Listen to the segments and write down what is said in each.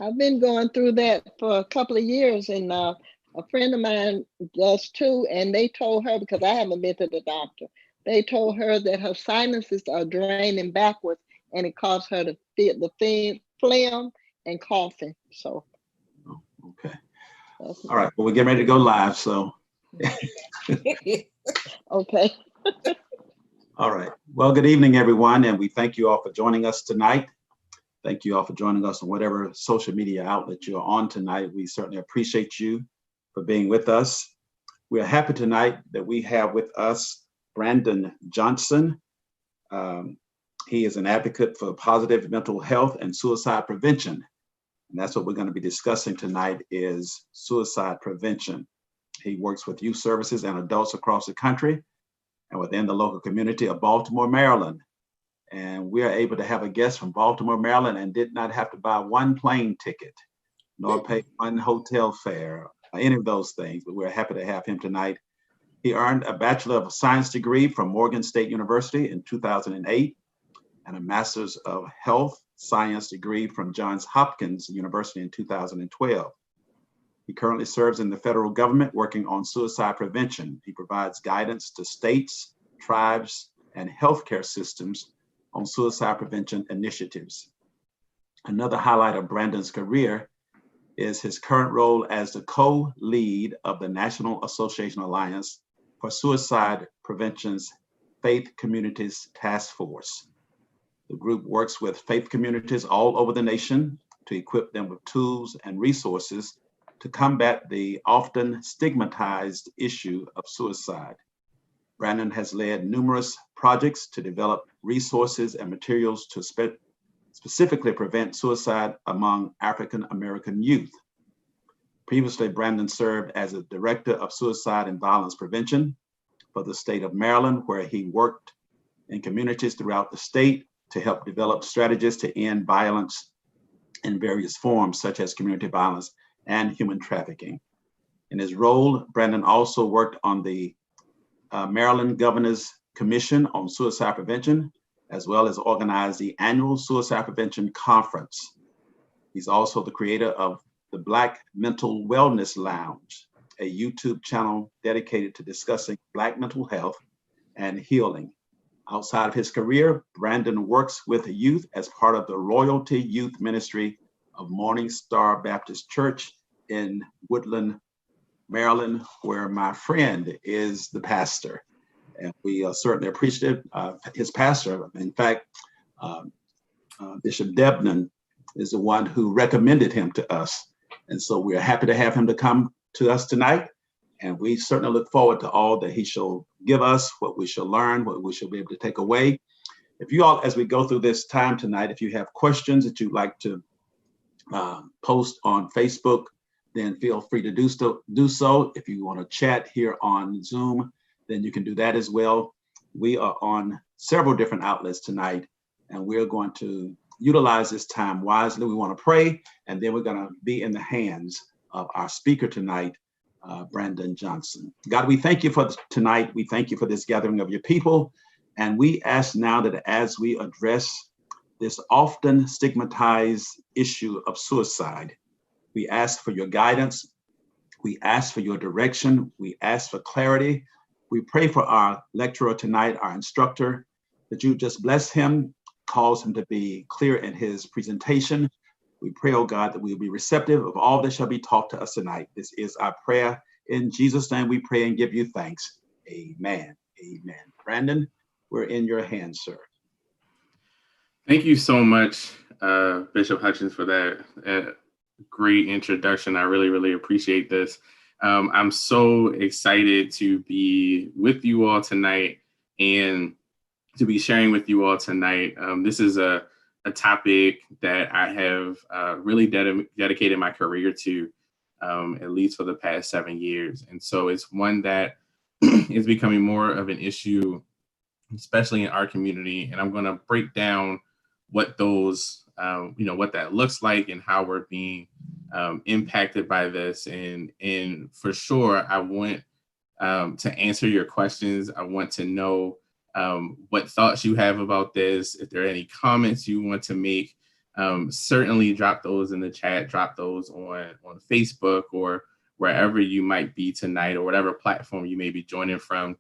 I've been going through that for a couple of years, and a friend of mine does too. And they told her, because I haven't been to the doctor, they told her that her sinuses are draining backwards, and it caused her to feel the thin phlegm and coughing. So Oh, okay. that's All right. Well, we're getting ready to go live. So, okay. all right. Well, good evening, everyone. And we thank you all for joining us tonight. Thank you all for joining us on whatever social media outlet you're on tonight. We certainly appreciate you for being with us. We are happy tonight that we have with us Brandon Johnson. He is an advocate for positive mental health and suicide prevention. And that's what we're going to be discussing tonight is suicide prevention. He works with youth services and adults across the country and within the local community of Baltimore, Maryland. And we are able to have a guest from Baltimore, Maryland, and did not have to buy one plane ticket, nor pay one hotel fare, or any of those things, but we're happy to have him tonight. He earned a Bachelor of Science degree from Morgan State University in 2008, and a Master's of Health Science degree from Johns Hopkins University in 2012. He currently serves in the federal government working on suicide prevention. He provides guidance to states, tribes, and healthcare systems on suicide prevention initiatives. Another highlight of Brandon's career is his current role as the co-lead of the National Association Alliance for Suicide Prevention's Faith Communities Task Force. The group works with faith communities all over the nation to equip them with tools and resources to combat the often stigmatized issue of suicide. Brandon has led numerous projects to develop resources and materials to specifically prevent suicide among African American youth. Previously, Brandon served as a director of suicide and violence prevention for the state of Maryland, where he worked in communities throughout the state to help develop strategies to end violence in various forms, such as community violence and human trafficking. In his role, Brandon also worked on the Maryland Governor's Commission on Suicide Prevention, as well as organized the annual Suicide Prevention Conference. He's also the creator of the Black Mental Wellness Lounge, a YouTube channel dedicated to discussing Black mental health and healing. Outside of his career, Brandon works with youth as part of the Royalty Youth Ministry of Morning Star Baptist Church in Woodland, Maryland, where my friend is the pastor. And we certainly appreciate his pastor. In fact, Bishop Debnan is the one who recommended him to us. And so we're happy to have him to come to us tonight. And we certainly look forward to all that he shall give us, what we shall learn, what we shall be able to take away. If you all, as we go through this time tonight, if you have questions that you'd like to post on Facebook, then feel free to do so. If you want to chat here on Zoom, then you can do that as well. We are on several different outlets tonight, and we're going to utilize this time wisely. We want to pray, and then we're going to be in the hands of our speaker tonight, Brandon Johnson. God, we thank you for tonight. We thank you for this gathering of your people. And we ask now that as we address this often stigmatized issue of suicide, we ask for your guidance. We ask for your direction. We ask for clarity. We pray for our lecturer tonight, our instructor, that you just bless him, cause him to be clear in his presentation. We pray, oh God, that we will be receptive of all that shall be taught to us tonight. This is our prayer. In Jesus' name we pray and give you thanks. Amen. Amen. Brandon, we're in your hands, sir. Thank you so much, Bishop Hutchins, for that great introduction. I really, really appreciate this. I'm so excited to be with you all tonight and to be sharing with you all tonight. This is a topic that I have really dedicated my career to, at least for the past 7 years. And so it's one that is becoming more of an issue, especially in our community. And I'm going to break down what those, what that looks like and how we're being impacted by this. And for sure, I want to answer your questions. I want to know what thoughts you have about this, if there are any comments you want to make. certainly drop those in the chat, drop those on Facebook or wherever you might be tonight, or whatever platform you may be joining from.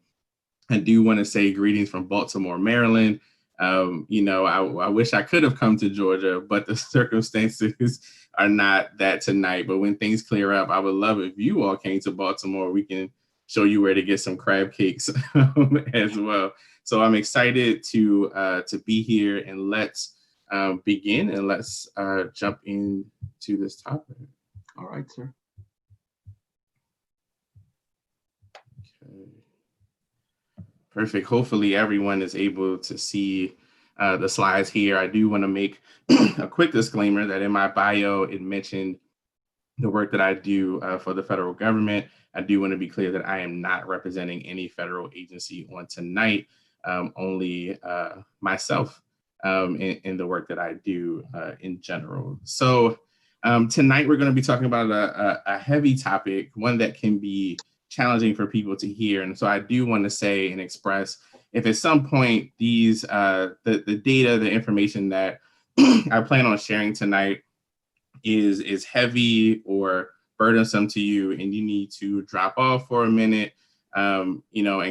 I do want to say greetings from Baltimore, Maryland. I wish I could have come to Georgia, but the circumstances are not that tonight. But when things clear up, I would love if you all came to Baltimore. We can show you where to get some crab cakes as well. So I'm excited to be here, and let's begin, and let's jump into this topic. All right, sir. Okay. Perfect. Hopefully everyone is able to see the slides here. I do want to make a quick disclaimer that in my bio, it mentioned the work that I do for the federal government. I do want to be clear that I am not representing any federal agency on tonight, only myself in the work that I do in general. So tonight we're going to be talking about a heavy topic, one that can be challenging for people to hear. And so I do want to say and express, if at some point these the data, the information that I plan on sharing tonight is heavy or burdensome to you, and you need to drop off for a minute, and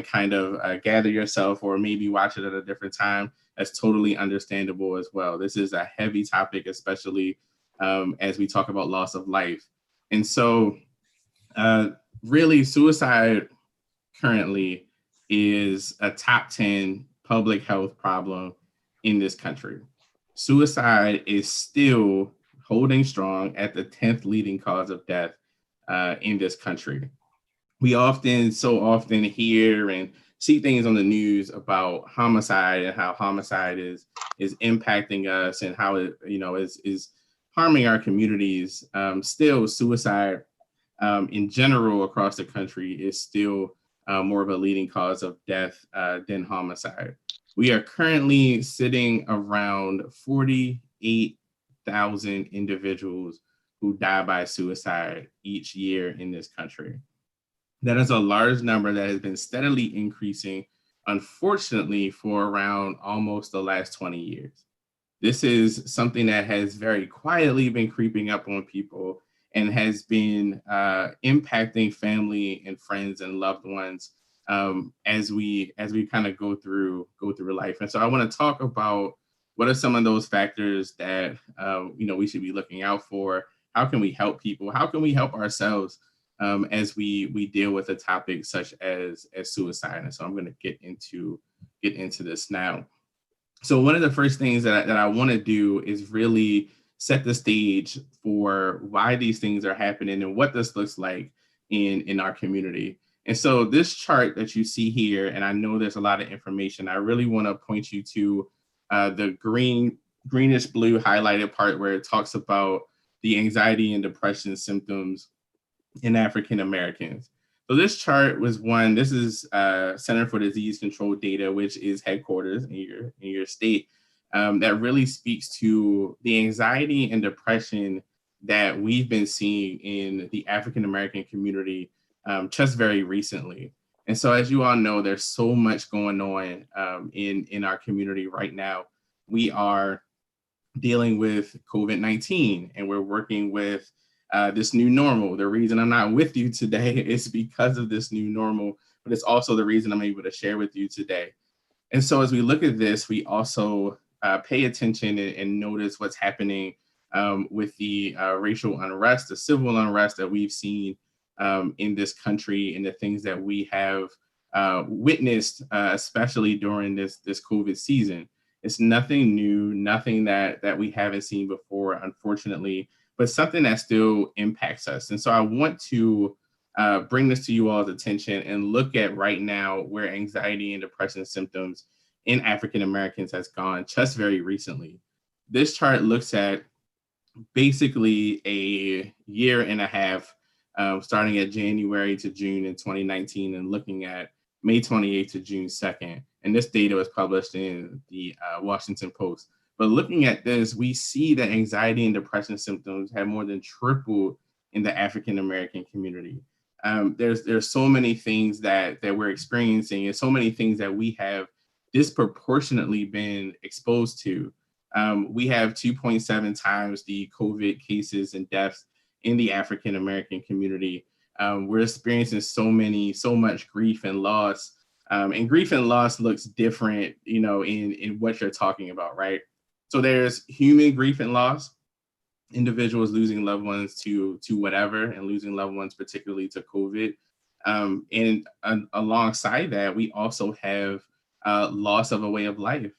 kind of gather yourself, or maybe watch it at a different time, that's totally understandable as well. This is a heavy topic, especially as we talk about loss of life. And so really, suicide currently is a top 10 public health problem in this country. Suicide is still holding strong at the 10th leading cause of death in this country. We so often hear and see things on the news about homicide and how homicide is impacting us and how it is harming our communities. Still, suicide in general across the country is still more of a leading cause of death than homicide. We are currently sitting around 48,000 individuals who die by suicide each year in this country. That is a large number that has been steadily increasing, unfortunately, for around almost the last 20 years. This is something that has very quietly been creeping up on people and has been impacting family and friends and loved ones as we kind of go through life. And so I want to talk about what are some of those factors that we should be looking out for. How can we help people? How can we help ourselves as we deal with a topic such as suicide? And so I'm going to get into this now. So one of the first things that I want to do is really set the stage for why these things are happening and what this looks like in our community. And so this chart that you see here, and I know there's a lot of information, I really want to point you to the greenish blue highlighted part where it talks about the anxiety and depression symptoms in African Americans. So this chart was one, this is Center for Disease Control data, which is headquarters in your state, that really speaks to the anxiety and depression that we've been seeing in the African American community just very recently. And so as you all know, there's so much going on in our community right now. We are dealing with COVID-19, and we're working with this new normal. The reason I'm not with you today is because of this new normal, but it's also the reason I'm able to share with you today. And so as we look at this, we also pay attention and notice what's happening with the racial unrest, the civil unrest that we've seen in this country, and the things that we have witnessed, especially during this COVID season. It's nothing new, nothing that we haven't seen before, unfortunately, but something that still impacts us. And so I want to bring this to you all's attention and look at right now where anxiety and depression symptoms in African Americans has gone just very recently. This chart looks at basically a year and a half, starting at January to June in 2019 and looking at May 28th to June 2nd. And this data was published in the Washington Post. But looking at this, we see that anxiety and depression symptoms have more than tripled in the African American community. There's so many things that we're experiencing, and so many things that we have disproportionately been exposed to. We have 2.7 times the COVID cases and deaths in the African American community. We're experiencing so much grief and loss. And grief and loss looks different, in what you're talking about, right? So there's human grief and loss, individuals losing loved ones to whatever, and losing loved ones particularly to COVID. And alongside that, we also have loss of a way of life.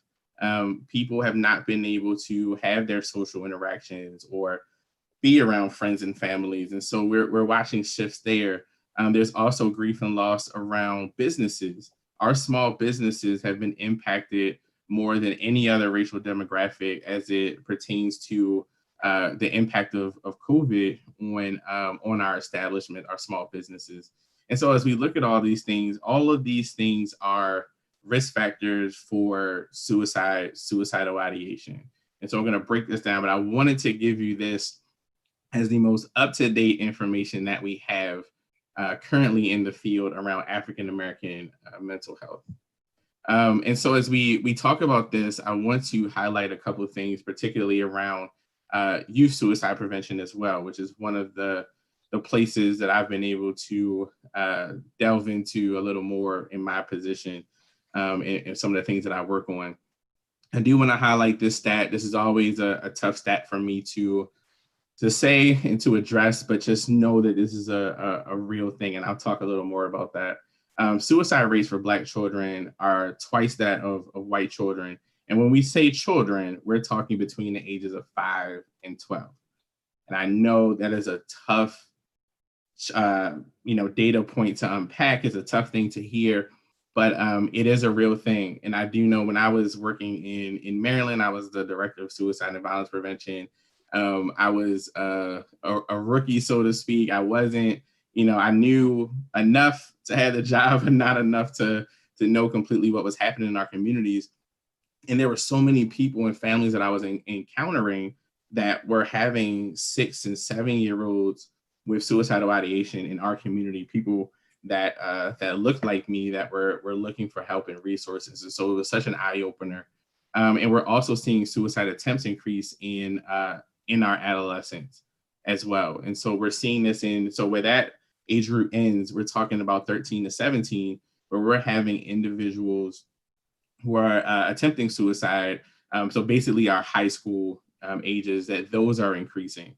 People have not been able to have their social interactions or be around friends and families. And so we're watching shifts there. There's also grief and loss around businesses. Our small businesses have been impacted more than any other racial demographic as it pertains to the impact of COVID on our establishment, our small businesses. And so as we look at all of these things are risk factors for suicidal ideation. And so I'm going to break this down, but I wanted to give you this as the most up-to-date information that we have currently in the field around African-American mental health. And so as we talk about this, I want to highlight a couple of things, particularly around youth suicide prevention as well, which is one of the places that I've been able to delve into a little more in my position and some of the things that I work on. I do want to highlight this stat. This is always a tough stat for me to say and to address, but just know that this is a real thing, and I'll talk a little more about that. Suicide rates for Black children are twice that of white children. And when we say children, we're talking between the ages of 5 and 12. And I know that is a tough, data point to unpack. It's a tough thing to hear, but it is a real thing. And I do know when I was working in Maryland, I was the director of suicide and violence prevention. I was a rookie, so to speak. I wasn't, I knew enough to have the job and not enough to know completely what was happening in our communities. And there were so many people and families that I was encountering that were having 6 and 7-year-olds with suicidal ideation in our community, people that looked like me, that were looking for help and resources. And so it was such an eye opener. And we're also seeing suicide attempts increase in our adolescents as well. And so we're seeing this so where that age group ends, we're talking about 13 to 17, where we're having individuals who are attempting suicide. So basically our high school ages, that those are increasing,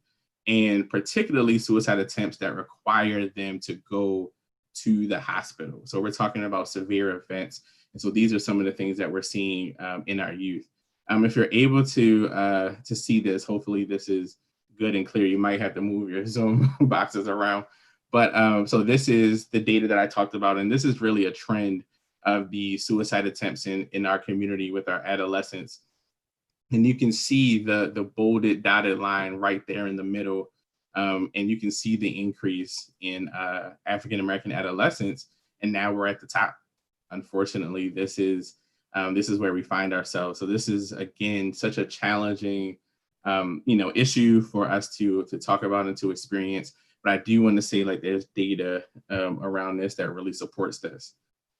and particularly suicide attempts that require them to go to the hospital. So we're talking about severe events. And so these are some of the things that we're seeing in our youth. If you're able to see this, hopefully this is good and clear. You might have to move your Zoom boxes around. But so this is the data that I talked about. And this is really a trend of the suicide attempts in our community with our adolescents. And you can see the bolded dotted line right there in the middle. And you can see the increase in African-American adolescents. And now we're at the top. Unfortunately, this is where we find ourselves. So this is, again, such a challenging issue for us to talk about and to experience. But I do want to say, there's data around this that really supports this.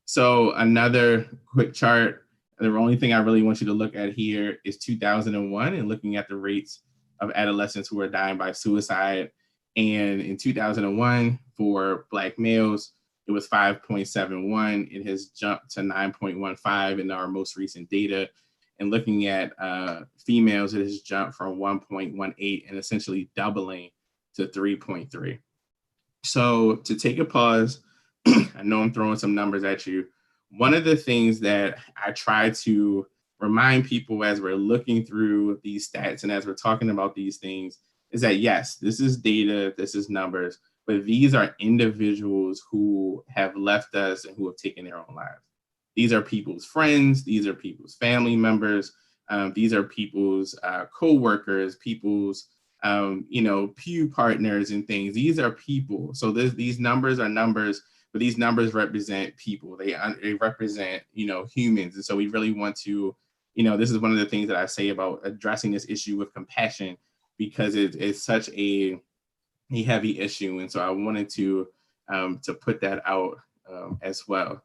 So another quick chart. The only thing I really want you to look at here is 2001 and looking at the rates of adolescents who are dying by suicide. And in 2001, for Black males, it was 5.71. It has jumped to 9.15 in our most recent data. And looking at females, it has jumped from 1.18 and essentially doubling to 3.3. So to take a pause, I know I'm throwing some numbers at you. One of the things that I try to remind people as we're looking through these stats and as we're talking about these things is that, yes, this is data, this is numbers, but these are individuals who have left us and who have taken their own lives. These are people's friends, these are people's family members, these are people's co-workers, people's pew partners and things. These are people. So these numbers are numbers, but these numbers represent people. They represent, humans. And so we really want to, this is one of the things that I say about addressing this issue with compassion, because it's such a heavy issue. And so I wanted to put that out as well.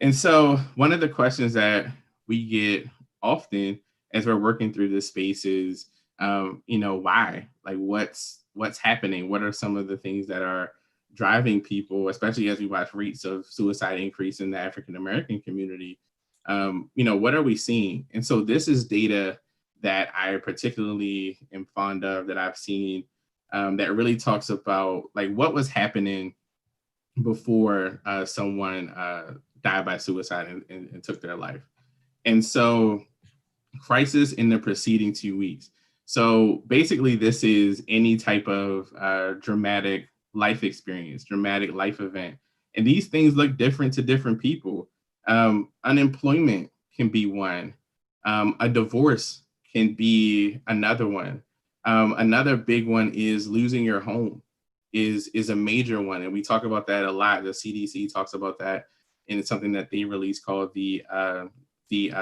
And so one of the questions that we get often as we're working through this space is, why? Like, what's happening? What are some of the things that are driving people, especially as we watch rates of suicide increase in the African American community? What are we seeing? And so this is data that I particularly am fond of, that I've seen, that really talks about like what was happening before someone died by suicide and took their life. And so crisis in the preceding 2 weeks. So basically this is any type of dramatic life experience, dramatic life event. And these things look different to different people. Unemployment can be one. A divorce can be another one. Another big one is losing your home is a major one. And we talk about that a lot. The CDC talks about that, and it's something that they released called the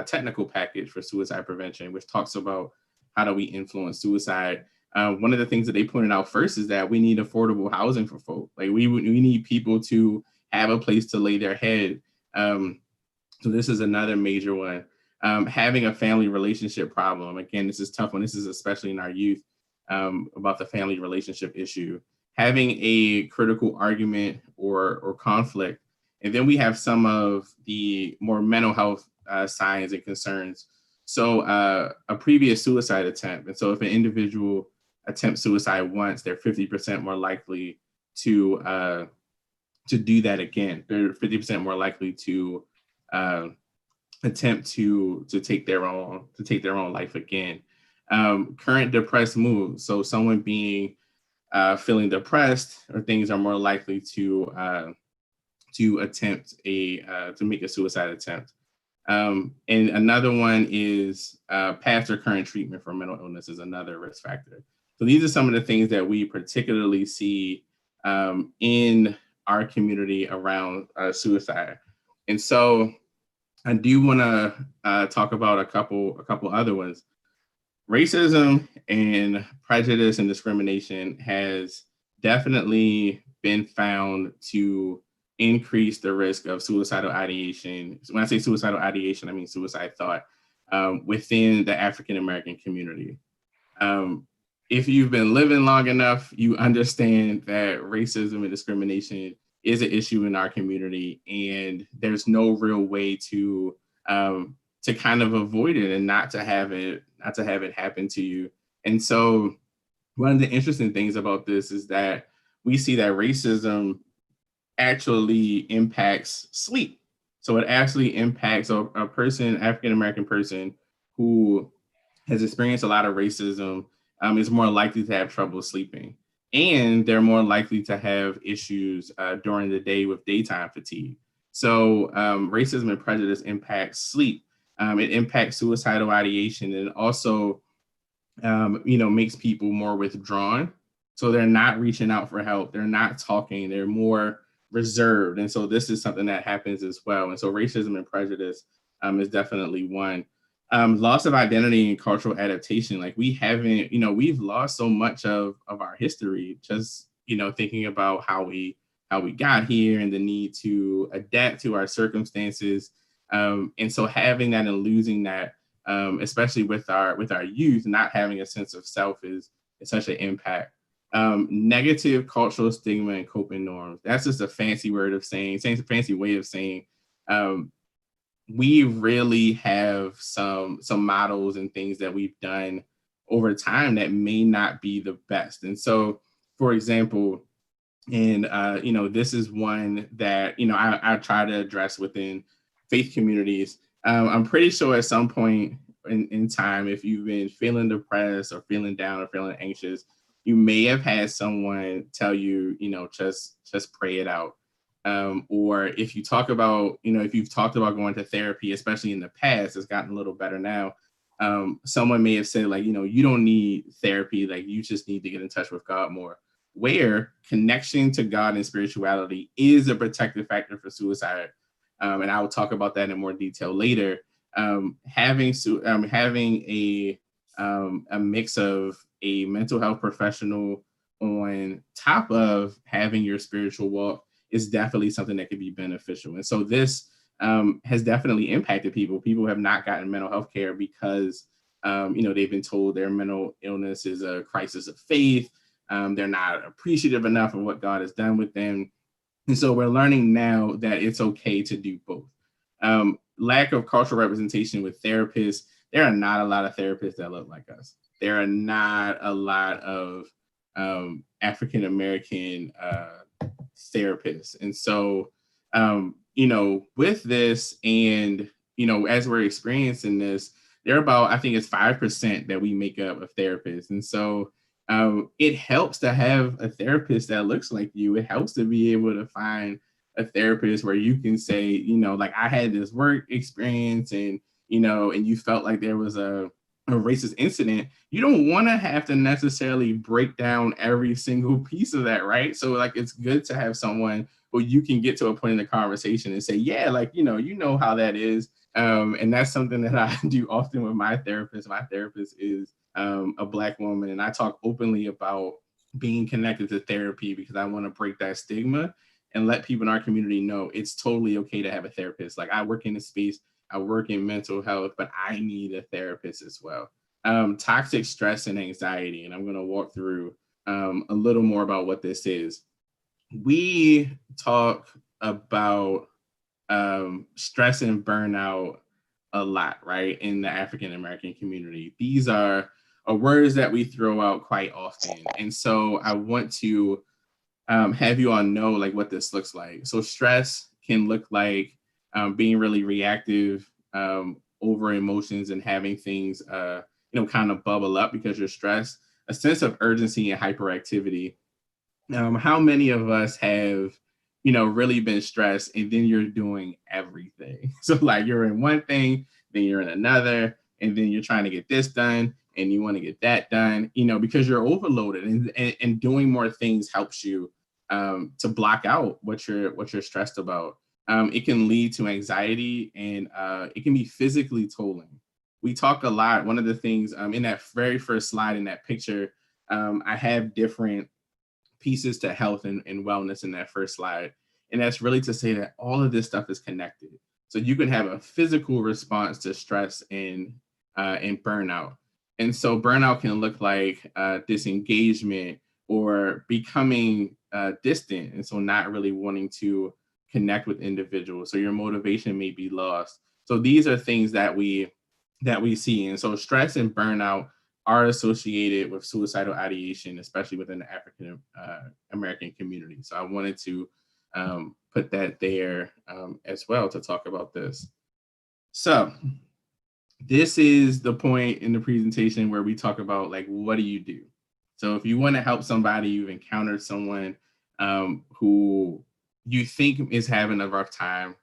technical package for suicide prevention, which talks about how do we influence suicide. One of the things that they pointed out first is that we need affordable housing for folk. Like we need people to have a place to lay their head. So this is another major one. Having a family relationship problem. Again, this is tough one. This is especially in our youth, about the family relationship issue. Having a critical argument or conflict. And then we have some of the more mental health signs and concerns. So a previous suicide attempt. And so if an individual attempts suicide once, they're 50% more likely to do that again. They're 50% more likely to attempt to take their own life again. Current depressed mood. So someone being feeling depressed or things are more likely to attempt to make a suicide attempt. And another one is past or current treatment for mental illness is another risk factor. So these are some of the things that we particularly see in our community around suicide. And so I do want to talk about a couple other ones. Racism and prejudice and discrimination has definitely been found to increase the risk of suicidal ideation. When I say suicidal ideation, I mean suicide thought within the African American community. If you've been living long enough, you understand that racism and discrimination is an issue in our community, and there's no real way to kind of avoid it and not to have it happen to you. And so one of the interesting things about this is that we see that racism actually impacts sleep. So it actually impacts a person, African-American person who has experienced a lot of racism is more likely to have trouble sleeping. And they're more likely to have issues during the day with daytime fatigue. So racism and prejudice impacts sleep. It impacts suicidal ideation, and also, makes people more withdrawn. So they're not reaching out for help. They're not talking. They're more reserved. And so this is something that happens as well. And so racism and prejudice is definitely one. Loss of identity and cultural adaptation. Like we've lost so much of our history, just, thinking about how we got here and the need to adapt to our circumstances. And so having that and losing that, especially with our youth, not having a sense of self is such an impact. Negative cultural stigma and coping norms. That's just a fancy way of saying we really have some models and things that we've done over time that may not be the best. And so, for example, and this is one that I try to address within faith communities. I'm pretty sure at some point in time, if you've been feeling depressed or feeling down or feeling anxious, you may have had someone tell you, just pray it out. Or if you talk about, if you've talked about going to therapy, especially in the past, it's gotten a little better now. Someone may have said like, you don't need therapy, like you just need to get in touch with God more, where connection to God and spirituality is a protective factor for suicide. And I will talk about that in more detail later. Having a mix of a mental health professional on top of having your spiritual walk is definitely something that could be beneficial. And so this has definitely impacted people. People have not gotten mental health care because They've been told their mental illness is a crisis of faith. They're not appreciative enough of what God has done with them. And so we're learning now that it's okay to do both. Lack of cultural representation with therapists. There are not a lot of therapists that look like us. There are not a lot of African-American therapists. And so, with this and, as we're experiencing this, there are about, I think it's 5% that we make up of therapists. And so it helps to have a therapist that looks like you. It helps to be able to find a therapist where you can say, like I had this work experience and you felt like there was a racist incident. You don't want to have to necessarily break down every single piece of that, right? So like it's good to have someone who you can get to a point in the conversation and say, yeah, like, you know how that is. And that's something that I do often with my therapist. My therapist is a Black woman, and I talk openly about being connected to therapy because I want to break that stigma and let people in our community know it's totally okay to have a therapist. Like I work in the space, I work in mental health, but I need a therapist as well. Toxic stress and anxiety, and I'm going to walk through a little more about what this is. We talk about stress and burnout a lot, right, in the African American community. These are words that we throw out quite often. And so I want to have you all know like what this looks like. So stress can look like being really reactive over emotions and having things, kind of bubble up because you're stressed. A sense of urgency and hyperactivity. How many of us have, really been stressed and then you're doing everything? So like you're in one thing, then you're in another, and then you're trying to get this done and you want to get that done, because you're overloaded and doing more things helps you to block out what you're stressed about. It can lead to anxiety and it can be physically tolling. We talk a lot. One of the things in that very first slide in that picture, I have different pieces to health and wellness in that first slide. And that's really to say that all of this stuff is connected. So you can have a physical response to stress and burnout. And so burnout can look like disengagement or becoming distant. And so not really wanting to connect with individuals. So your motivation may be lost. So these are things that we see. And so stress and burnout are associated with suicidal ideation, especially within the African American community. So I wanted to put that there as well to talk about this. So this is the point in the presentation where we talk about like, what do you do? So if you want to help somebody, you've encountered someone who you think is having a rough time,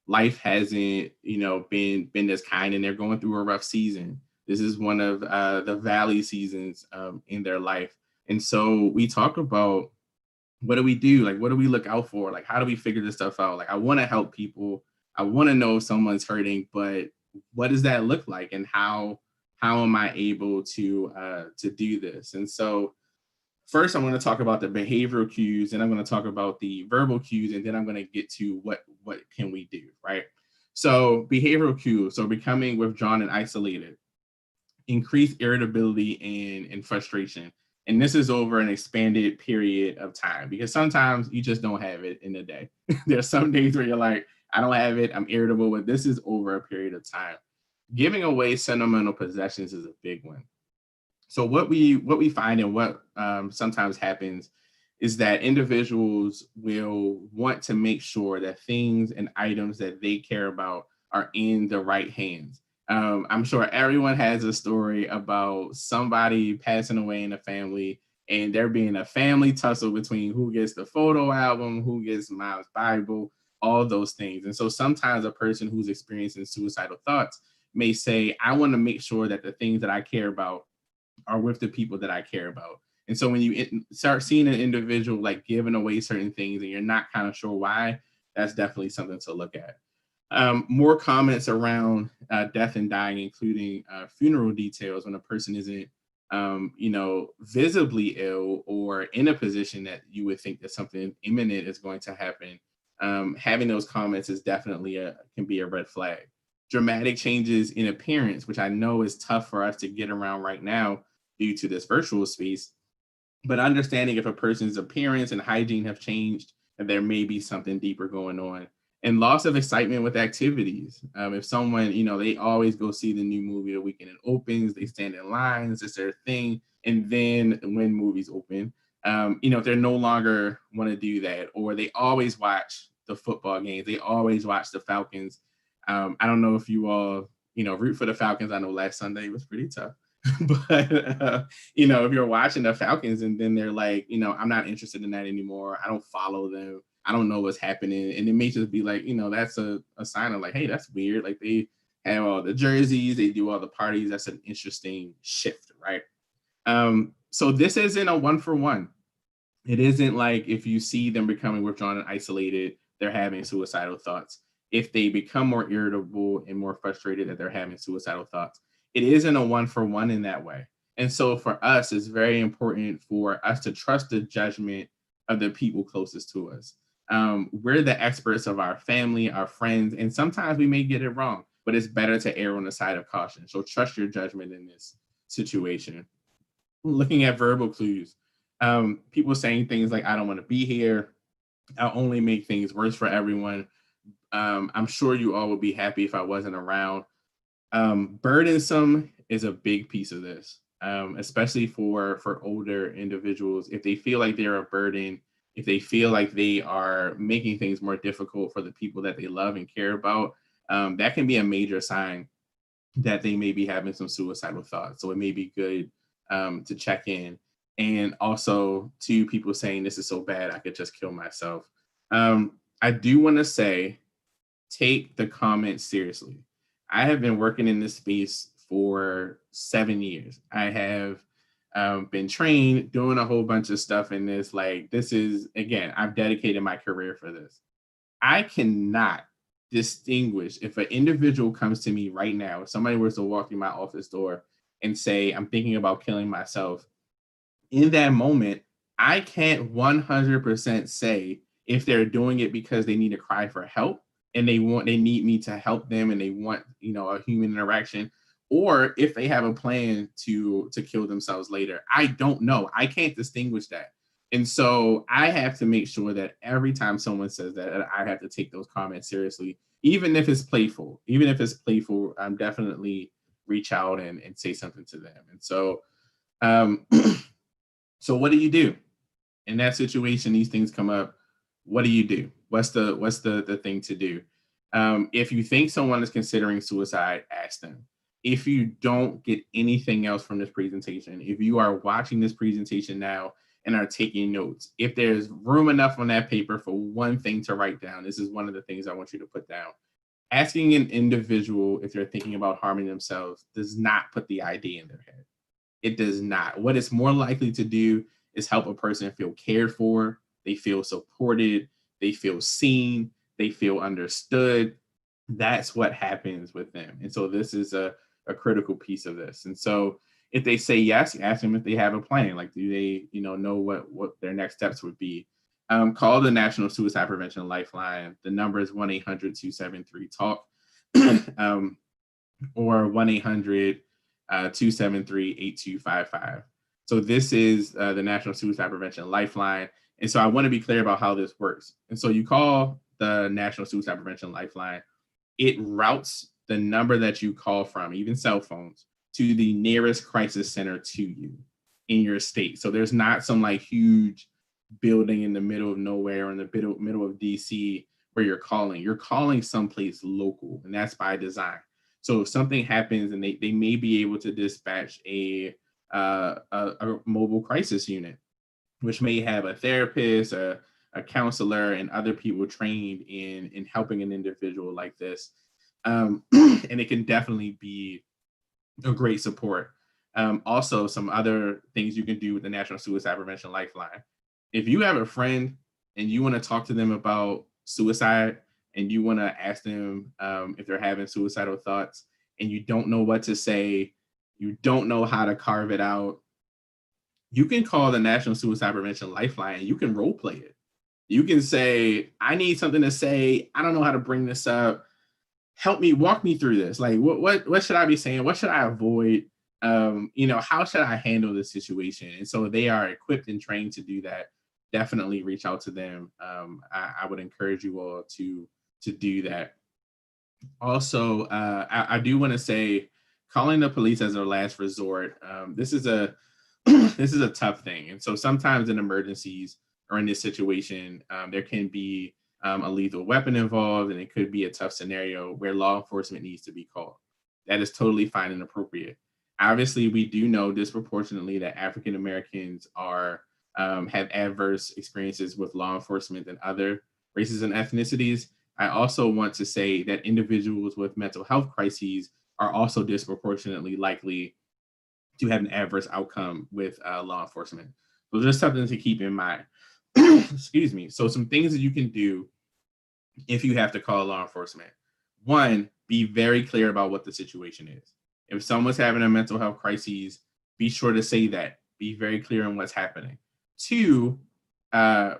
life hasn't, been this kind, and they're going through a rough season. This is one of the valley seasons in their life. And so we talk about, what do we do? Like, what do we look out for? Like, how do we figure this stuff out? Like, I want to help people. I want to know if someone's hurting, but what does that look like? And how am I able to do this? And so first, I'm going to talk about the behavioral cues, and I'm going to talk about the verbal cues, and then I'm going to get to what can we do, right? So behavioral cues, so becoming withdrawn and isolated, increased irritability and frustration. And this is over an expanded period of time, because sometimes you just don't have it in a day. There's some days where you're like, I don't have it, I'm irritable, but this is over a period of time. Giving away sentimental possessions is a big one. So what we find and what sometimes happens is that individuals will want to make sure that things and items that they care about are in the right hands. I'm sure everyone has a story about somebody passing away in the family and there being a family tussle between who gets the photo album, who gets Mom's Bible, all those things. And so sometimes a person who's experiencing suicidal thoughts may say, I want to make sure that the things that I care about are with the people that I care about. And so when you start seeing an individual like giving away certain things and you're not kind of sure why, that's definitely something to look at. More comments around death and dying, including funeral details when a person isn't, visibly ill or in a position that you would think that something imminent is going to happen. Having those comments is definitely can be a red flag. dramatic changes in appearance, which I know is tough for us to get around right now due to this virtual space. But understanding if a person's appearance and hygiene have changed, and there may be something deeper going on. And loss of excitement with activities. If someone, they always go see the new movie the weekend it opens, they stand in lines, it's their thing. And then when movies open, if they're no longer want to do that, or they always watch the football games, they always watch the Falcons. I don't know if you all, root for the Falcons. I know last Sunday was pretty tough. But if you're watching the Falcons and then they're like, I'm not interested in that anymore, I don't follow them, I don't know what's happening, and it may just be like, that's a sign of like, hey, that's weird. Like, they have all the jerseys, they do all the parties. That's an interesting shift, right? So this isn't a 1-for-1. It isn't like if you see them becoming withdrawn and isolated, they're having suicidal thoughts. If they become more irritable and more frustrated, that they're having suicidal thoughts. It isn't a 1-for-1 in that way. And so for us, it's very important for us to trust the judgment of the people closest to us. We're the experts of our family, our friends, and sometimes we may get it wrong, but it's better to err on the side of caution. So trust your judgment in this situation. Looking at verbal clues, people saying things like, I don't want to be here, I'll only make things worse for everyone. I'm sure you all would be happy if I wasn't around. Burdensome is a big piece of this, especially for older individuals. If they feel like they're a burden, if they feel like they are making things more difficult for the people that they love and care about, that can be a major sign that they may be having some suicidal thoughts. So it may be good to check in. And also to people saying, this is so bad, I could just kill myself. I do want to say, take the comments seriously. I have been working in this space for 7 years. I have been trained, doing a whole bunch of stuff in this. Like, this is, again, I've dedicated my career for this. I cannot distinguish if an individual comes to me right now, if somebody were to walk through my office door and say, I'm thinking about killing myself. In that moment, I can't 100% say if they're doing it because they need to cry for help and they need me to help them and they want, a human interaction, or if they have a plan to kill themselves later. I don't know. I can't distinguish that. And so I have to make sure that every time someone says that, I have to take those comments seriously, even if it's playful. I'm definitely reach out and say something to them. And so, so what do you do in that situation? These things come up. What do you do? What's the thing to do? If you think someone is considering suicide, ask them. If you don't get anything else from this presentation, if you are watching this presentation now and are taking notes, if there's room enough on that paper for one thing to write down, this is one of the things I want you to put down. Asking an individual if they're thinking about harming themselves does not put the idea in their head. It does not. What it's more likely to do is help a person feel cared for, they feel supported, they feel seen, they feel understood. That's what happens with them. And so this is a critical piece of this. And so if they say yes, ask them if they have a plan. Like, do they, know what their next steps would be? Call the National Suicide Prevention Lifeline. The number is 1-800-273-TALK or 1-800-273-8255. So this is the National Suicide Prevention Lifeline. And so I want to be clear about how this works. And so you call the National Suicide Prevention Lifeline. It routes the number that you call from, even cell phones, to the nearest crisis center to you in your state. So there's not some like huge building in the middle of nowhere or in the middle of DC where you're calling someplace local, and that's by design. So if something happens and they may be able to dispatch a mobile crisis unit, which may have a therapist, a counselor, and other people trained in helping an individual like this. And it can definitely be a great support. Also, some other things you can do with the National Suicide Prevention Lifeline. If you have a friend and you want to talk to them about suicide and you want to ask them if they're having suicidal thoughts and you don't know what to say, you don't know how to carve it out, you can call the National Suicide Prevention Lifeline and you can role play it. You can say, I need something to say. I don't know how to bring this up. walk me through this. Like, what should I be saying? What should I avoid? How should I handle this situation? And so they are equipped and trained to do that. Definitely reach out to them. I would encourage you all to do that. Also, I do want to say, calling the police as a last resort. This is a this is a tough thing, and so sometimes in emergencies or in this situation, there can be a lethal weapon involved, and it could be a tough scenario where law enforcement needs to be called. That is totally fine and appropriate. Obviously, we do know disproportionately that African Americans are have adverse experiences with law enforcement than other races and ethnicities. I also want to say that individuals with mental health crises are also disproportionately likely to have an adverse outcome with law enforcement. So just something to keep in mind. Excuse me. So some things that you can do if you have to call law enforcement. One, be very clear about what the situation is. If someone's having a mental health crisis, be sure to say that. Be very clear on what's happening. Two,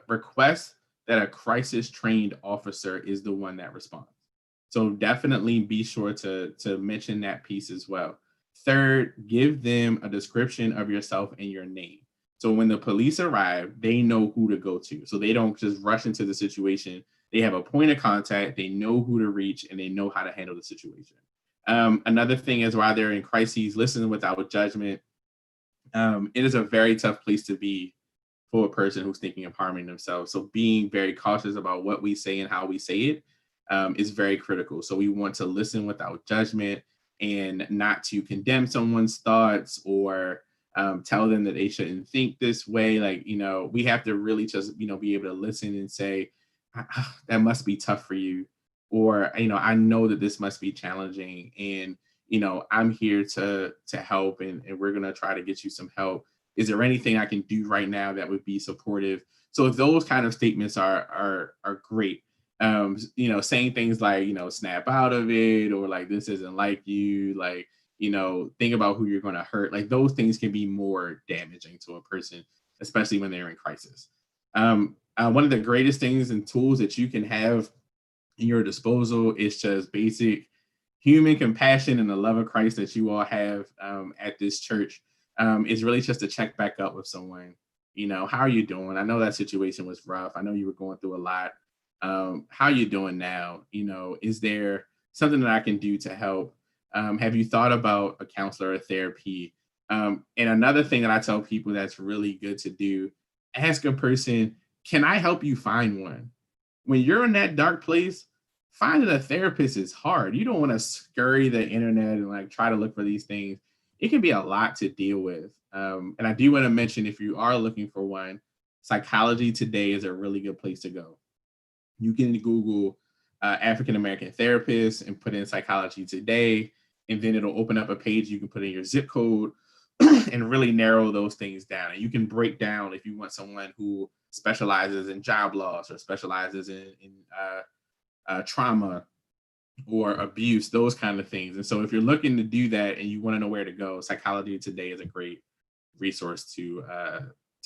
request that a crisis trained officer is the one that responds. So definitely be sure to mention that piece as well. Third, give them a description of yourself and your name. So when the police arrive, they know who to go to. So they don't just rush into the situation. They have a point of contact, they know who to reach, and they know how to handle the situation. Another thing is, while they're in crises, listen without judgment. It is a very tough place to be for a person who's thinking of harming themselves. So being very cautious about what we say and how we say it is very critical. So we want to listen without judgment and not to condemn someone's thoughts or tell them that they shouldn't think this way. Like, we have to really just, be able to listen and say, that must be tough for you. Or, I know that this must be challenging, and, I'm here to help, and we're going to try to get you some help. Is there anything I can do right now that would be supportive? So those kind of statements are great. Saying things like, snap out of it, or like, this isn't like you, like, think about who you're going to hurt. Like, those things can be more damaging to a person, especially when they're in crisis. One of the greatest things and tools that you can have in your disposal is just basic human compassion and the love of Christ that you all have at this church. Is really just to check back up with someone. How are you doing? I know that situation was rough. I know you were going through a lot. How are you doing now? Is there something that I can do to help? Have you thought about a counselor or therapy? And another thing that I tell people that's really good to do, ask a person, can I help you find one? When you're in that dark place, finding a therapist is hard. You don't want to scurry the internet and like try to look for these things. It can be a lot to deal with. And I do want to mention, if you are looking for one, Psychology Today is a really good place to go. You can Google African American therapists and put in Psychology Today, and then it'll open up a page you can put in your zip code and really narrow those things down. And you can break down if you want someone who specializes in job loss or specializes in trauma or abuse, those kind of things. And so if you're looking to do that and you want to know where to go, Psychology Today is a great resource to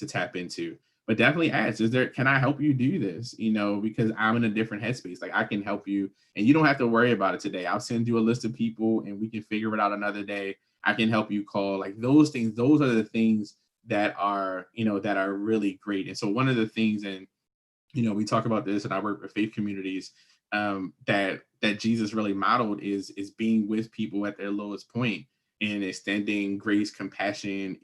tap into. But definitely ask, can I help you do this? Because I'm in a different headspace. Like, I can help you, and you don't have to worry about it today. I'll send you a list of people and we can figure it out another day. I can help you call. Like, those things, those are the things that are, that are really great. And so one of the things, and we talk about this, and I work with faith communities, that Jesus really modeled is being with people at their lowest point and extending grace, compassion,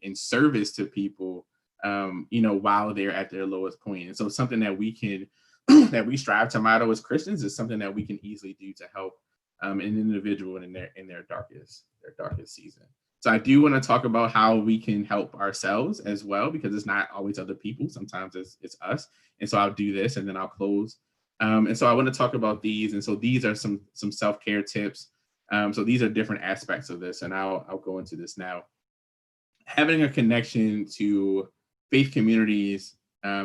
and service to people, while they're at their lowest point. And so something that we can that we strive to model as Christians is something that we can easily do to help an individual in their darkest season. So I do want to talk about how we can help ourselves as well, because it's not always other people. Sometimes it's us. And so I'll do this and then I'll close. And so I want to talk about these. And so these are some self-care tips. So these are different aspects of this, and I'll go into this now. Having a connection to faith communities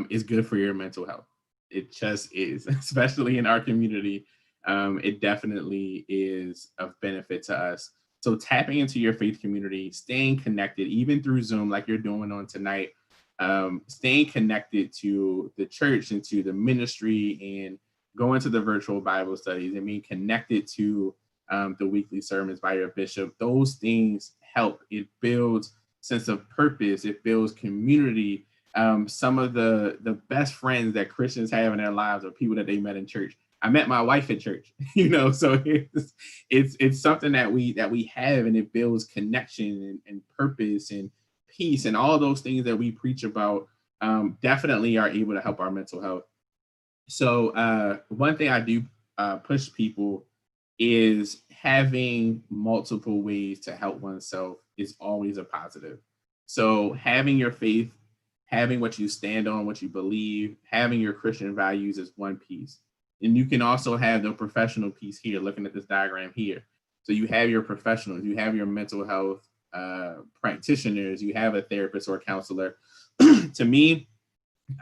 is good for your mental health. It just is, especially in our community. It definitely is of benefit to us. So tapping into your faith community, staying connected, even through Zoom, like you're doing on tonight, staying connected to the church and to the ministry and going to the virtual Bible studies and being connected to the weekly sermons by your bishop, those things help. It builds sense of purpose. It builds community. Some of the best friends that Christians have in their lives are people that they met in church. I met my wife at church, so it's something that we have, and it builds connection and purpose and peace, and all those things that we preach about definitely are able to help our mental health. So one thing I do push people is having multiple ways to help oneself is always a positive. So having your faith, having what you stand on, what you believe, having your Christian values is one piece. And you can also have the professional piece here, looking at this diagram here. So you have your professionals, you have your mental health practitioners, you have a therapist or a counselor. To me,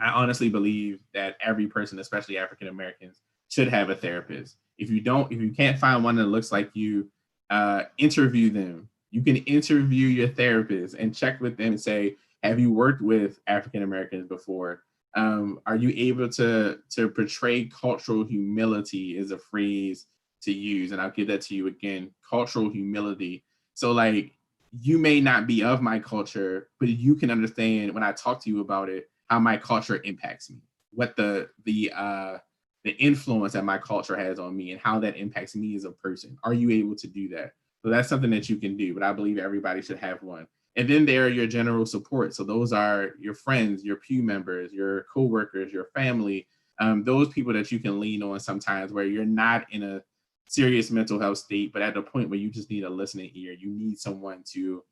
I honestly believe that every person, especially African Americans, should have a therapist. If you can't find one that looks like you, interview them. You can interview your therapist and check with them and say, have you worked with African Americans before? Are you able to portray cultural humility is a phrase to use? And I'll give that to you again, cultural humility. So like, you may not be of my culture, but you can understand when I talk to you about it, how my culture impacts me, what the influence that my culture has on me and how that impacts me as a person. Are you able to do that? So that's something that you can do, but I believe everybody should have one. And then there are your general support. So those are your friends, your pew members, your coworkers, your family, those people that you can lean on sometimes where you're not in a serious mental health state, but at the point where you just need a listening ear. You need someone to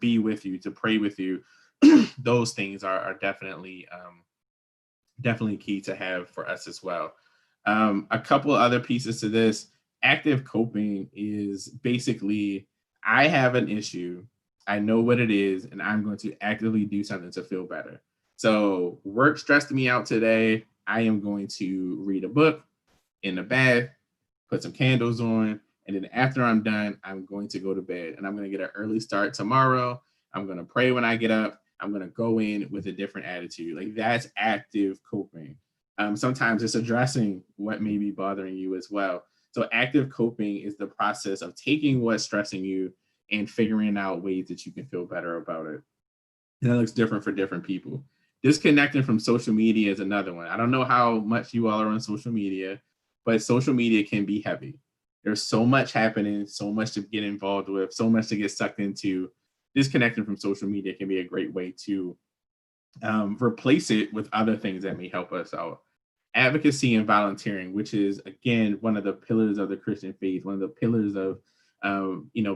be with you, to pray with you. Those things are definitely key to have for us as well. A couple other pieces to this. Active coping is basically, I have an issue, I know what it is, and I'm going to actively do something to feel better. So work stressed me out today. I am going to read a book in the bath, put some candles on, and then after I'm done, I'm going to go to bed, and I'm going to get an early start tomorrow. I'm going to pray when I get up. I'm going to go in with a different attitude. Like, that's active coping. Sometimes it's addressing what may be bothering you as well. So active coping is the process of taking what's stressing you and figuring out ways that you can feel better about it. And that looks different for different people. Disconnecting from social media is another one. I don't know how much you all are on social media, but social media can be heavy. There's so much happening, so much to get involved with, so much to get sucked into. Disconnecting from social media can be a great way to replace it with other things that may help us out. Advocacy and volunteering, which is, again, one of the pillars of the Christian faith, one of the pillars of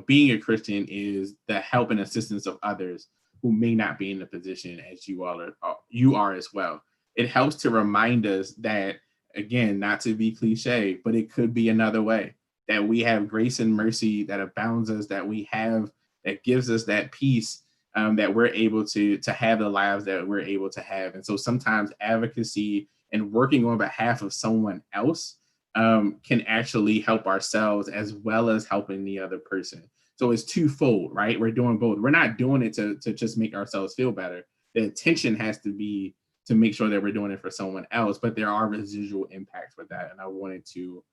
being a Christian, is the help and assistance of others who may not be in the position as you are as well. It helps to remind us that, again, not to be cliche, but it could be another way, that we have grace and mercy that abounds us, that gives us that peace, that we're able to have the lives that we're able to have. And so sometimes advocacy and working on behalf of someone else can actually help ourselves as well as helping the other person. So it's twofold, right? We're doing both. We're not doing it to just make ourselves feel better. The intention has to be to make sure that we're doing it for someone else, but there are residual impacts with that. And I wanted to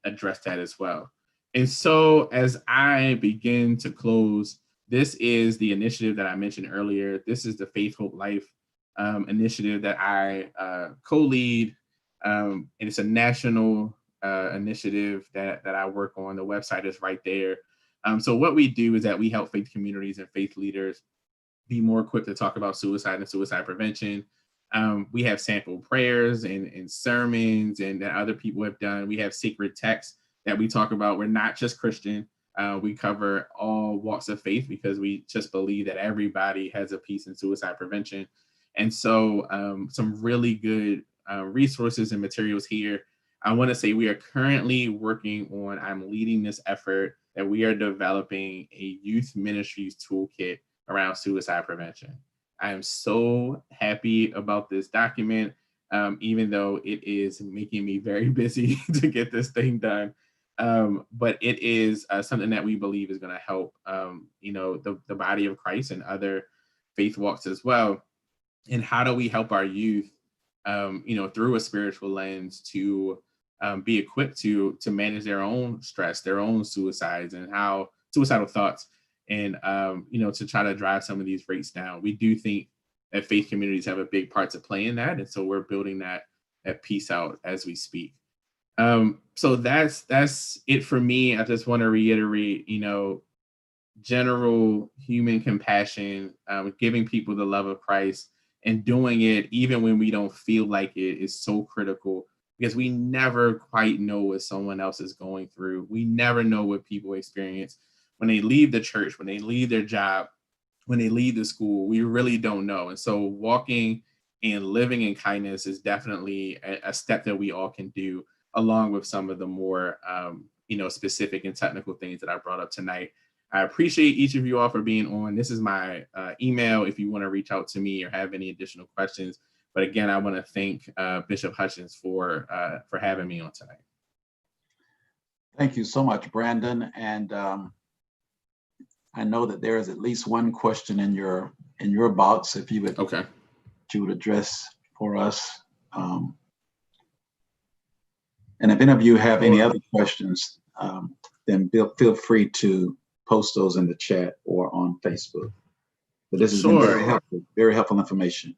address that as well. And so as I begin to close, this is the initiative that I mentioned earlier. This is the Faith, Hope, Life initiative that I co-lead. And it's a national initiative that I work on. The website is right there. So what we do is that we help faith communities and faith leaders be more equipped to talk about suicide and suicide prevention. We have sample prayers and sermons and that other people have done. We have sacred texts that we talk about. We're not just Christian. We cover all walks of faith because we just believe that everybody has a piece in suicide prevention. And so some really good resources and materials here. I want to say we are currently working on, I'm leading this effort, that we are developing a youth ministries toolkit around suicide prevention. I am so happy about this document, even though it is making me very busy to get this thing done. But it is something that we believe is going to help, the body of Christ and other faith walks as well. And how do we help our youth through a spiritual lens to be equipped to manage their own stress, their own suicides, and how suicidal thoughts, and to try to drive some of these rates down. We do think that faith communities have a big part to play in that, and so we're building that piece out as we speak. So that's it for me. I just want to reiterate, general human compassion, giving people the love of Christ, and doing it even when we don't feel like it is so critical, because we never quite know what someone else is going through. We never know what people experience when they leave the church, when they leave their job, when they leave the school. We really don't know. And so walking and living in kindness is definitely a step that we all can do, along with some of the more specific and technical things that I brought up tonight. I appreciate each of you all for being on. This is my email if you want to reach out to me or have any additional questions. But again, I want to thank Bishop Hutchins for having me on tonight. Thank you so much, Brandon. And I know that there is at least one question in your box, if you would address for us. And if any of you have any other questions, then feel free to post those in the chat or on Facebook. But this has been very helpful information.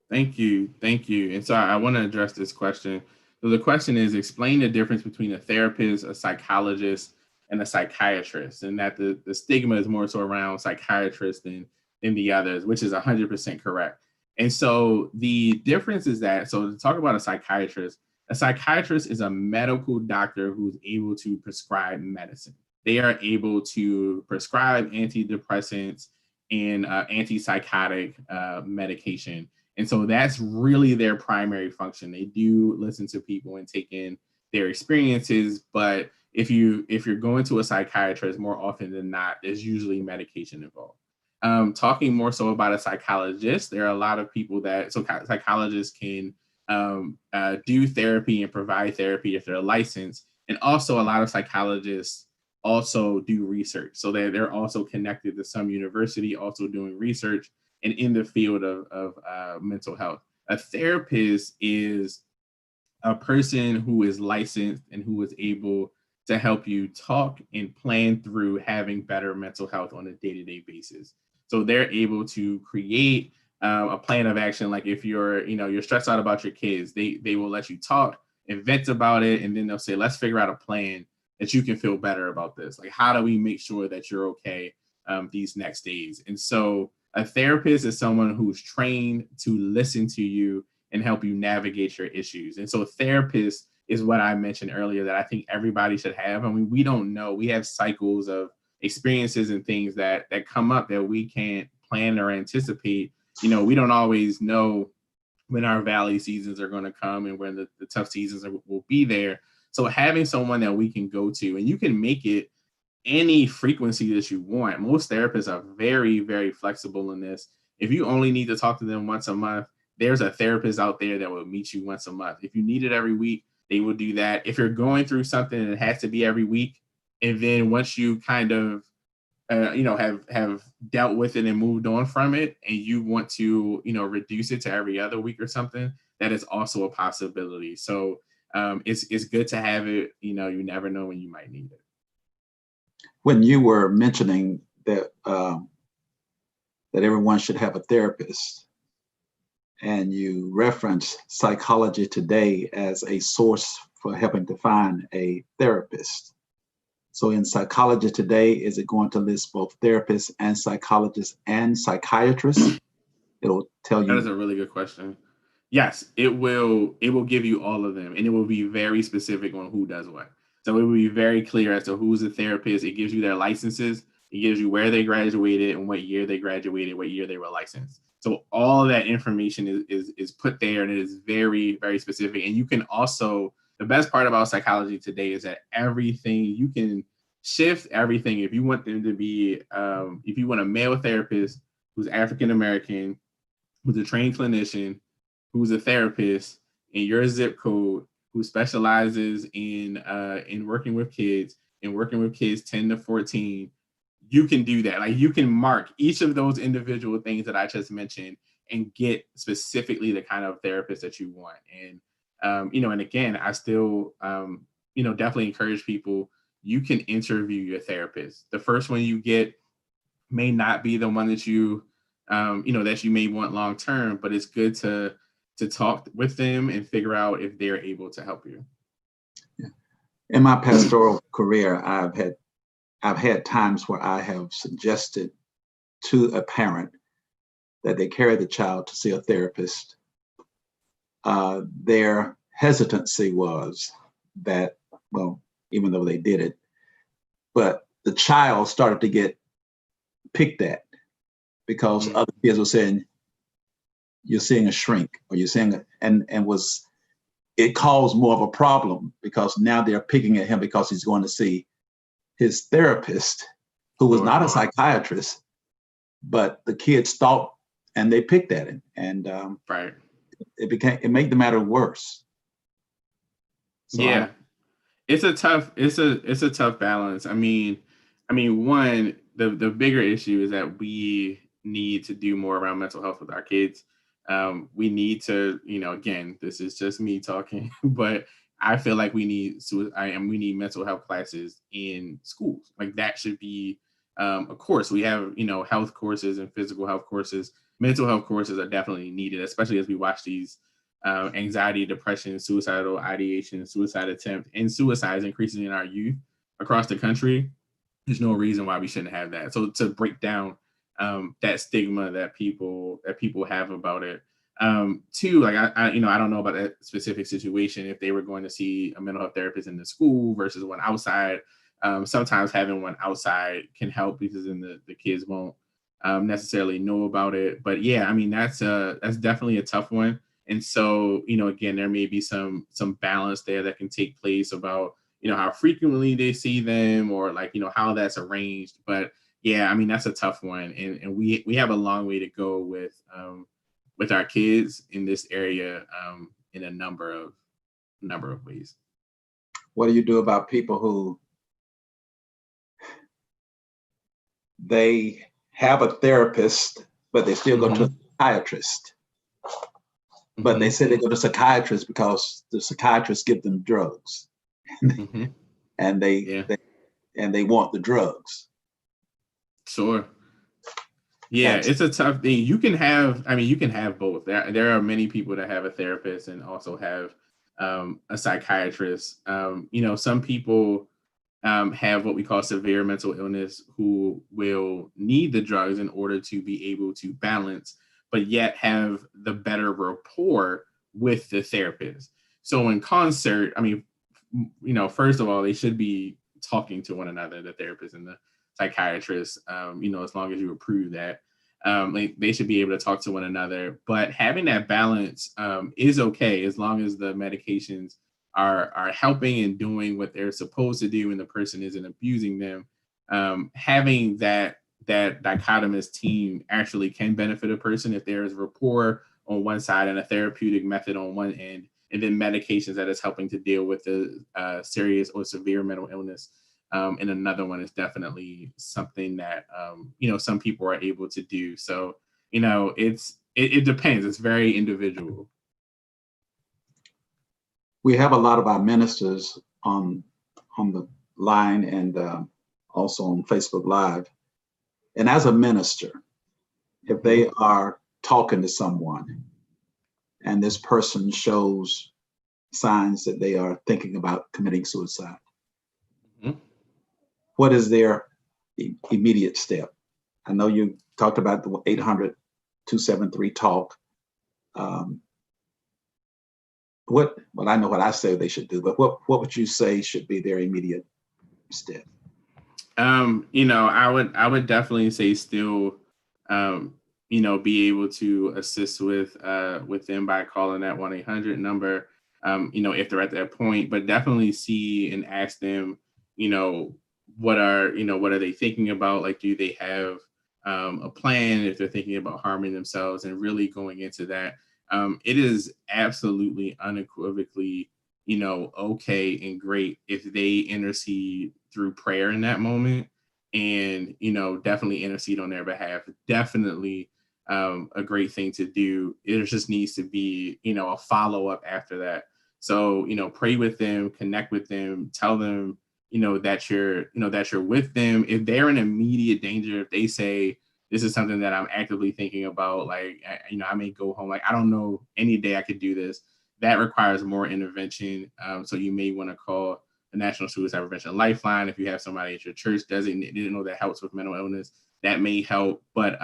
Thank you. And so I want to address this question. So the question is, explain the difference between a therapist, a psychologist, and a psychiatrist, and that the stigma is more so around psychiatrists than the others, which is 100% correct. And so the difference is that, so to talk about a psychiatrist is a medical doctor who's able to prescribe medicine. They are able to prescribe antidepressants and antipsychotic medication. And so that's really their primary function. They do listen to people and take in their experiences, but if you're going to a psychiatrist, more often than not, there's usually medication involved. Talking more so about a psychologist, there are a lot of people psychologists can do therapy and provide therapy if they're licensed. And also a lot of psychologists also do research. So they're also connected to some university, also doing research and in the field of mental health. A therapist is a person who is licensed and who is able to help you talk and plan through having better mental health on a day-to-day basis. So they're able to create a plan of action. Like if you're stressed out about your kids, they will let you talk and vent about it. And then they'll say, let's figure out a plan that you can feel better about this. Like, how do we make sure that you're okay these next days? And so a therapist is someone who's trained to listen to you and help you navigate your issues. And so a therapist is what I mentioned earlier that I think everybody should have. I mean, we don't know. We have cycles of experiences and things that come up that we can't plan or anticipate. We don't always know when our valley seasons are going to come and when the tough seasons will be there. So having someone that we can go to, and you can make it any frequency that you want. Most therapists are very, very flexible in this. If you only need to talk to them once a month, there's a therapist out there that will meet you once a month. If you need it every week, they will do that. If you're going through something that has to be every week, and then once you kind of have dealt with it and moved on from it, and you want to reduce it to every other week or something, that is also a possibility. So it's good to have it. You never know when you might need it. When you were mentioning that that everyone should have a therapist, and you reference Psychology Today as a source for helping to find a therapist. So in Psychology Today, is it going to list both therapists and psychologists and psychiatrists? It'll tell you. That is a really good question. Yes, it will give you all of them, and it will be very specific on who does what. So it will be very clear as to who's a therapist. It gives you their licenses. It gives you where they graduated and what year they graduated, what year they were licensed. So all that information is put there, and it is very, very specific. And you can also, the best part about Psychology Today is that everything, you can shift everything. If you want them to be, if you want a male therapist who's African-American, who's a trained clinician, who's a therapist in your zip code, who specializes in working with kids and working with kids 10 to 14, you can do that. Like, you can mark each of those individual things that I just mentioned, and get specifically the kind of therapist that you want. And and again, I still definitely encourage people, you can interview your therapist. The first one you get may not be the one that that you may want long term, but it's good to talk with them and figure out if they're able to help you. In my pastoral career, I've had times where I have suggested to a parent that they carry the child to see a therapist. Their hesitancy was that, well, even though they did it, but the child started to get picked at because other kids were saying, "You're seeing a shrink," or "You're seeing a," and it caused more of a problem because now they're picking at him because he's going to see his therapist, who was not a psychiatrist, but the kids thought, and they picked at him, and Right. it made the matter worse. So Yeah. It's a tough balance. I mean, one, the bigger issue is that we need to do more around mental health with our kids. We need to, again, this is just me talking, but I feel like we need mental health classes in schools. Like that should be a course. We have, health courses and physical health courses. Mental health courses are definitely needed, especially as we watch these anxiety, depression, suicidal ideation, suicide attempt, and suicides increasing in our youth across the country. There's no reason why we shouldn't have that. So to break down that stigma that people have about it. Two, like I don't know about that specific situation if they were going to see a mental health therapist in the school versus one outside. Sometimes having one outside can help because then the kids won't necessarily know about it. But yeah, I mean that's definitely a tough one. And so, again, there may be some balance there that can take place about, how frequently they see them or like, how that's arranged. But yeah, I mean, that's a tough one. And we have a long way to go with our kids in this area in a number of ways. what do you do about people who they have a therapist, but they still go to a psychiatrist? But they say they go to psychiatrists because the psychiatrists give them drugs, and they want the drugs. Sure. Yeah, it's a tough thing. You can have both. There are many people that have a therapist and also have a psychiatrist. Some people have what we call severe mental illness who will need the drugs in order to be able to balance, but yet have the better rapport with the therapist. So in concert, I mean, first of all, they should be talking to one another, the therapist and the psychiatrist, as long as you approve that. They should be able to talk to one another, but having that balance is okay as long as the medications are helping and doing what they're supposed to do and the person isn't abusing them. Having that dichotomous team actually can benefit a person if there is rapport on one side and a therapeutic method on one end, and then medications that is helping to deal with the serious or severe mental illness. And another one is definitely something that, some people are able to do. So, it depends. It's very individual. We have a lot of our ministers on the line and also on Facebook Live. And as a minister, if they are talking to someone and this person shows signs that they are thinking about committing suicide, what is their immediate step? I know you talked about the 800-273-TALK. Well, I know what I say they should do, but what would you say should be their immediate step? I would definitely say still, be able to assist with them by calling that 1-800 number, if they're at that point, but definitely see and ask them, what are they thinking about? Like, do they have a plan if they're thinking about harming themselves, and really going into that. It is absolutely unequivocally, okay and great if they intercede through prayer in that moment and, definitely intercede on their behalf. Definitely a great thing to do. It just needs to be, a follow-up after that. So, pray with them, connect with them, tell them, that you're with them. If they're in immediate danger, if they say, this is something that I'm actively thinking about, like, I may go home, like, I don't know any day I could do this, that requires more intervention. So you may want to call the National Suicide Prevention Lifeline. If you have somebody at your church designated, that helps with mental illness, that may help. But,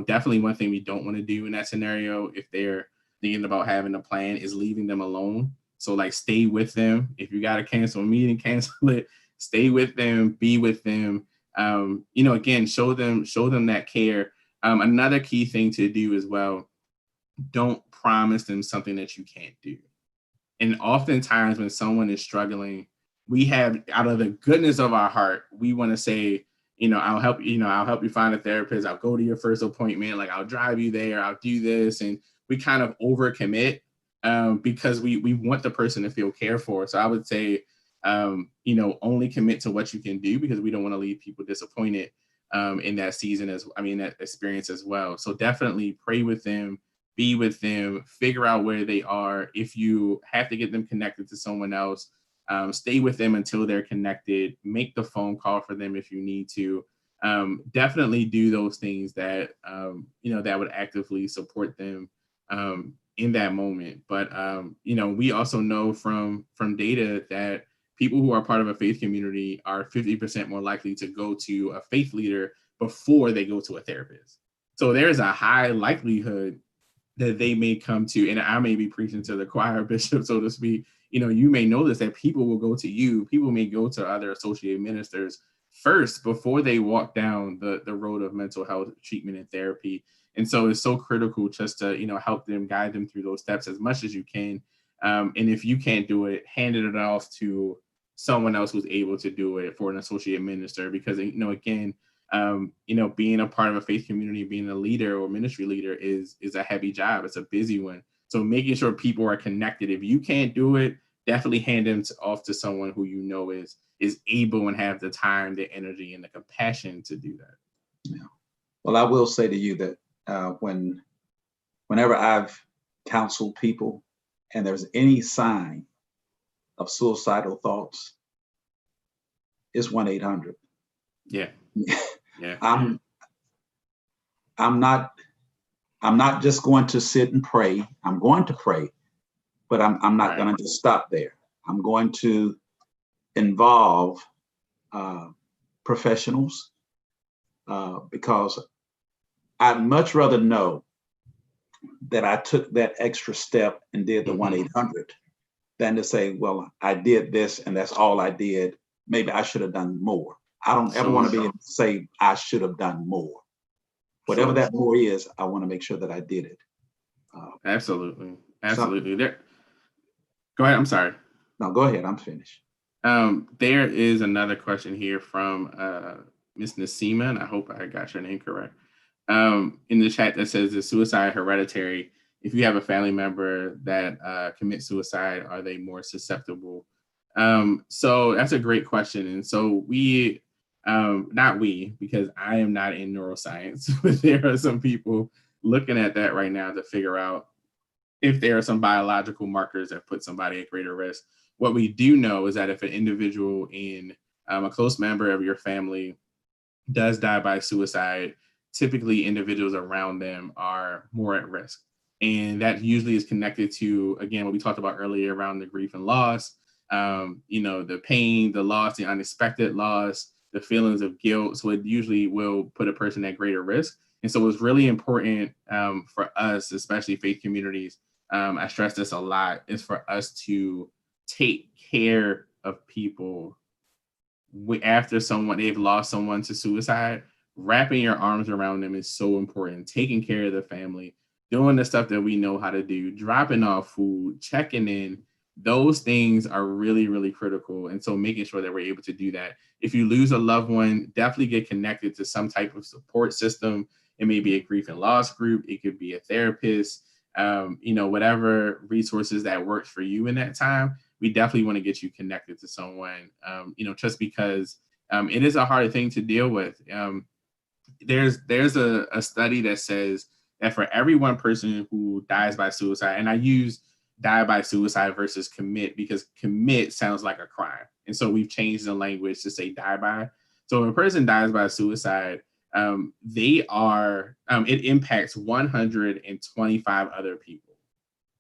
definitely one thing we don't want to do in that scenario, if they're thinking about having a plan, is leaving them alone. So, like, stay with them. If you got to cancel a meeting, cancel it, stay with them, be with them. Again, show them that care. Another key thing to do as well, don't promise them something that you can't do. And oftentimes when someone is struggling, we have, out of the goodness of our heart, we want to say, I'll help you find a therapist. I'll go to your first appointment. Like, I'll drive you there. I'll do this. And we kind of overcommit because we want the person to feel cared for. So I would say, only commit to what you can do, because we don't want to leave people disappointed in that season, that experience as well. So definitely pray with them, be with them, figure out where they are. If you have to get them connected to someone else, stay with them until they're connected. Make the phone call for them if you need to. Definitely do those things that, that would actively support them in that moment. But, we also know from data that people who are part of a faith community are 50% more likely to go to a faith leader before they go to a therapist. So there's a high likelihood that they may come to, and I may be preaching to the choir, Bishop, so to speak, you may notice that people will go to you, people may go to other associate ministers first before they walk down the road of mental health treatment and therapy. And so it's so critical just to, help them, guide them through those steps as much as you can. And if you can't do it, hand it off to someone else who's able to do it, for an associate minister, because, again, being a part of a faith community, being a leader or ministry leader is a heavy job. It's a busy one. So making sure people are connected. If you can't do it, definitely hand them off to someone who is able and have the time, the energy, and the compassion to do that. Yeah. Well, I will say to you that whenever I've counseled people and there's any sign of suicidal thoughts, it's 1-800. Yeah. Yeah. I'm not just going to sit and pray. I'm going to pray, but I'm not going to just stop there. I'm going to involve professionals because I'd much rather know that I took that extra step and did the 1-800 than to say, well, I did this and that's all I did. Maybe I should have done more. I don't ever want to be able to say I should have done more. Whatever that more is, I want to make sure that I did it. Absolutely. There. Go ahead. I'm sorry. No, go ahead. I'm finished. There is another question here from Miss Nasima, and I hope I got your name correct. In the chat that says, is suicide hereditary? If you have a family member that commits suicide, are they more susceptible? So that's a great question. And so not we, because I am not in neuroscience, but there are some people looking at that right now to figure out if there are some biological markers that put somebody at greater risk. What we do know is that if an individual in a close member of your family does die by suicide, typically individuals around them are more at risk. And that usually is connected to, again, what we talked about earlier around the grief and loss, the pain, the loss, the unexpected loss, the feelings of guilt. So it usually will put a person at greater risk. And so it's really important for us, especially faith communities, I stress this a lot, is for us to take care of people after they've lost someone to suicide. Wrapping your arms around them is so important. Taking care of the family, doing the stuff that we know how to do, dropping off food, checking in, those things are really, really critical. And so making sure that we're able to do that. If you lose a loved one, definitely get connected to some type of support system. It may be a grief and loss group. It could be a therapist, whatever resources that works for you in that time. We definitely want to get you connected to someone, just because it is a hard thing to deal with. There's a study that says that for every one person who dies by suicide, and I use die by suicide versus commit because commit sounds like a crime. And so we've changed the language to say die by. So when a person dies by suicide, it impacts 125 other people.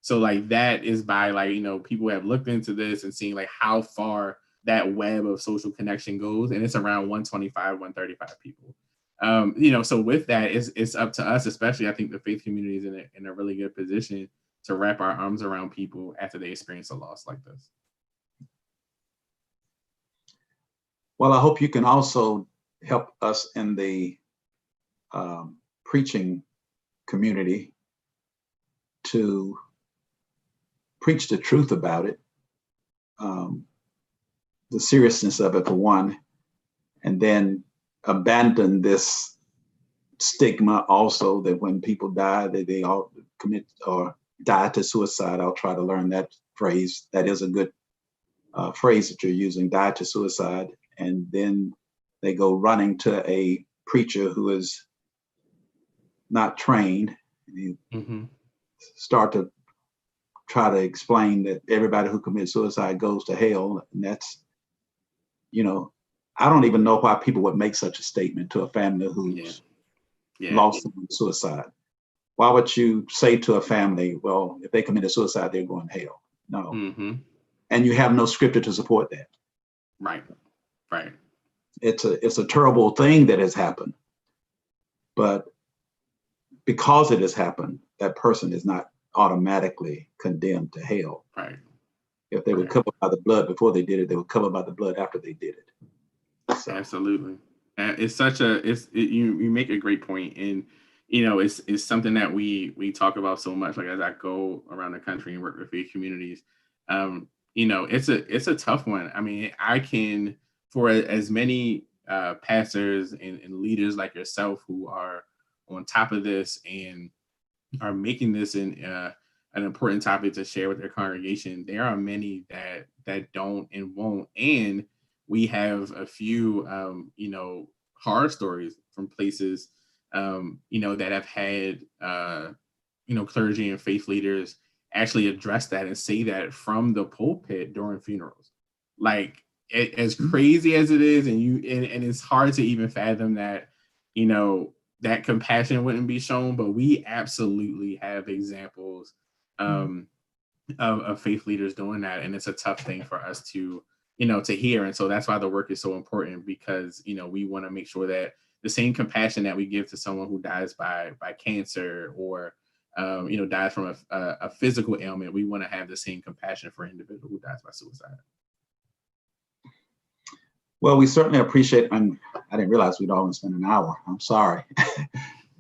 So like that is by like, people have looked into this and seen like how far that web of social connection goes. And it's around 125, 135 people. So with that, it's up to us, especially I think the faith community is in a really good position to wrap our arms around people after they experience a loss like this. Well, I hope you can also help us in the preaching community to preach the truth about it, the seriousness of it for one, and then abandon this stigma also that when people die, that they all commit or die to suicide. I'll try to learn that phrase. That is a good phrase that you're using, die to suicide. And then they go running to a preacher who is not trained. You start to try to explain that everybody who commits suicide goes to hell. And that's, I don't even know why people would make such a statement to a family who's lost someone to suicide. Why would you say to a family, well, if they committed suicide, they're going to hell? No. And you have no scripture to support that. Right. It's a terrible thing that has happened. But because it has happened, that person is not automatically condemned to hell. Right. If they were covered by the blood before they did it, they were covered by the blood after they did it. So. Absolutely. You make a great point. And, it's something that we talk about so much, like as I go around the country and work with faith communities. It's a tough one. I mean, I can, for as many pastors and leaders like yourself who are on top of this and are making this an important topic to share with their congregation, there are many that don't and won't. And we have a few, horror stories from places, that have had, clergy and faith leaders actually address that and say that from the pulpit during funerals. Like, as crazy as it is, and it's hard to even fathom that, that compassion wouldn't be shown, but we absolutely have examples of faith leaders doing that. And it's a tough thing for us to hear. And so that's why the work is so important, because, we want to make sure that the same compassion that we give to someone who dies by cancer or, dies from a physical ailment, we want to have the same compassion for an individual who dies by suicide. Well, we certainly appreciate, and I didn't realize we'd always spend an hour. I'm sorry.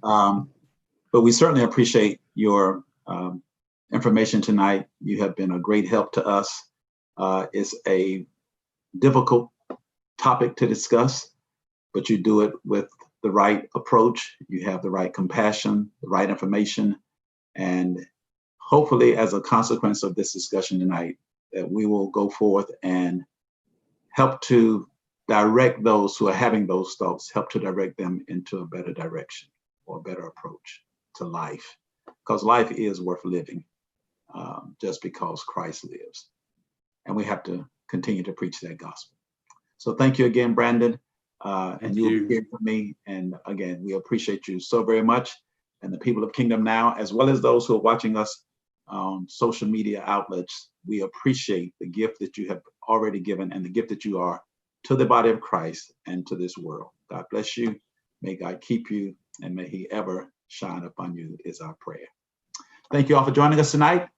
But we certainly appreciate your information tonight. You have been a great help to us. It's a difficult topic to discuss, but you do it with the right approach. You have the right compassion, the right information, and hopefully as a consequence of this discussion tonight, that we will go forth and help to direct those who are having those thoughts, help to direct them into a better direction or a better approach to life, because life is worth living just because Christ lives. And we have to continue to preach that gospel. So thank you again, Brandon. And you'll hear from me. And again, we appreciate you so very much. And the people of Kingdom Now, as well as those who are watching us on social media outlets, we appreciate the gift that you have already given and the gift that you are to the body of Christ and to this world. God bless you. May God keep you, and may he ever shine upon you is our prayer. Thank you all for joining us tonight.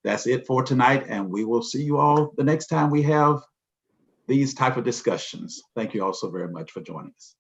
That's it for tonight, and we will see you all the next time we have these type of discussions. Thank you all so very much for joining us.